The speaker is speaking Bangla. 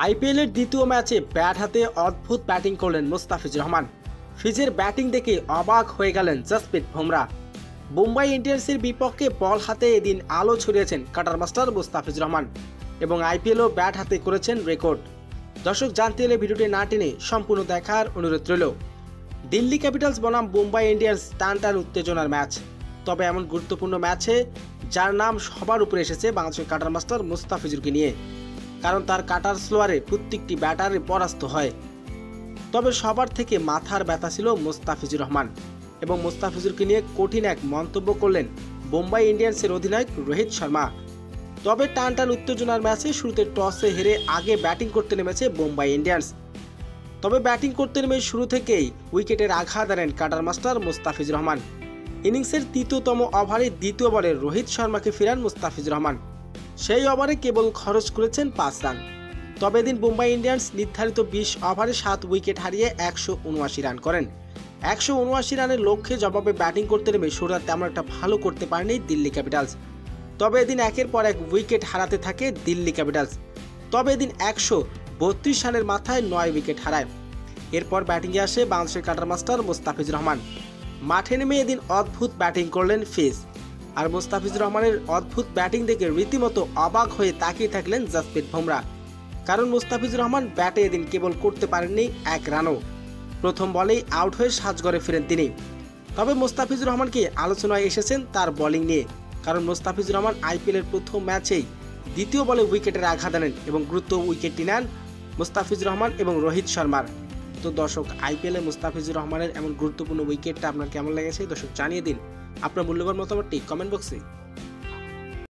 আইপিএলের দ্বিতীয় ম্যাচে ব্যাট হাতে অদ্ভুত ব্যাটিং করলেন মুস্তাফিজুর রহমান। ফিজের ব্যাটিং দেখে অবাক হয়ে গেলেন জসপ্রীত বুমরা। মুম্বাই ইন্ডিয়ান্সের বিপক্ষে বল হাতে এদিন আলো ছড়িয়েছেন কাটার মাস্টার মুস্তাফিজুর রহমান এবং আইপিএলও ব্যাট হাতে করেছেন রেকর্ড। দর্শক, জানতে হলে ভিডিওটি না টেনে সম্পূর্ণ দেখার অনুরোধ রইল। দিল্লি ক্যাপিটালস বনাম মুম্বাই ইন্ডিয়ান্স টান উত্তেজনার ম্যাচ। তবে এমন গুরুত্বপূর্ণ ম্যাচে যার নাম সবার উপরে এসেছে বাংলাদেশের কাটার মাস্টার মুস্তাফিজুরকে নিয়ে, কারণ তার কাটার স্লোয়ারে প্রত্যেকটি ব্যাটারে পরাস্ত হয়। তবে সবার থেকে মাথার ব্যথা ছিল মুস্তাফিজুর রহমান এবং মুস্তাফিজুরকে নিয়ে কঠিন এক মন্তব্য করলেন মুম্বাই ইন্ডিয়ান্সের অধিনায়ক রোহিত শর্মা। তবে টান উত্তেজনার ম্যাচে শুরুতে টসে হেরে আগে ব্যাটিং করতে নেমেছে মুম্বাই ইন্ডিয়ান্স। তবে ব্যাটিং করতে নেমে শুরু থেকেই উইকেটের আঘাত আনেন কাটার মাস্টার মুস্তাফিজুর রহমান। ইনিংসের তৃতীয়তম ওভারে দ্বিতীয় বলে রোহিত শর্মাকে ফেরান মুস্তাফিজুর রহমান। সেই ওভারে কেবল খরচ করেছেন 5 রান। তবে এদিন মুম্বাই ইন্ডিয়ান্স নির্ধারিত 20 ওভারে 7 উইকেট হারিয়ে 179 রান করেন। 179 রানের লক্ষ্যে জবাবে ব্যাটিং করতে নেমে শুরুটা তেমন একটা ভালো করতে পারেনি দিল্লি ক্যাপিটালস। তবে এদিন একের পর এক উইকেট হারাতে থাকে দিল্লি ক্যাপিটালস। তবে এদিন 132 রানের মাথায় 9 উইকেট হারায়। এরপর ব্যাটিংয়ে আসে বাংলাদেশের কাটার মাস্টার মুস্তাফিজুর রহমান। মাঠে নেমে এদিন অদ্ভুত ব্যাটিং করলেন ফিজ। আর মুস্তাফিজুর রহমানের অদ্ভুত ব্যাটিং দেখে রীতিমতো অবাক হয়ে তাকিয়ে থাকলেন জসপ্রীত বুমরা। কারণ মুস্তাফিজুর রহমান ব্যাটে এদিন কেবল করতে পারেননি 1 রানও। প্রথম বলেই আউট হয়ে সাজঘরে ফিরেন তিনি। তবে মুস্তাফিজুর রহমানকে আলোচনায় এসেছেন তার বোলিং নিয়ে, কারণ মুস্তাফিজুর রহমান আইপিএলের প্রথম ম্যাচেই দ্বিতীয় বলে উইকেটের আঘাত আনেন এবং গুরুত্ব উইকেটটি নেন মুস্তাফিজুর রহমান এবং রোহিত শর্মার। তো দর্শক, আইপিএলে মুস্তাফিজুর রহমানের এমন গুরুত্বপূর্ণ উইকেটটা আপনার কেমন লেগেছে দর্শক জানিয়ে দিন। আপনার মূল্যবান মতামতটি কমেন্ট বক্সে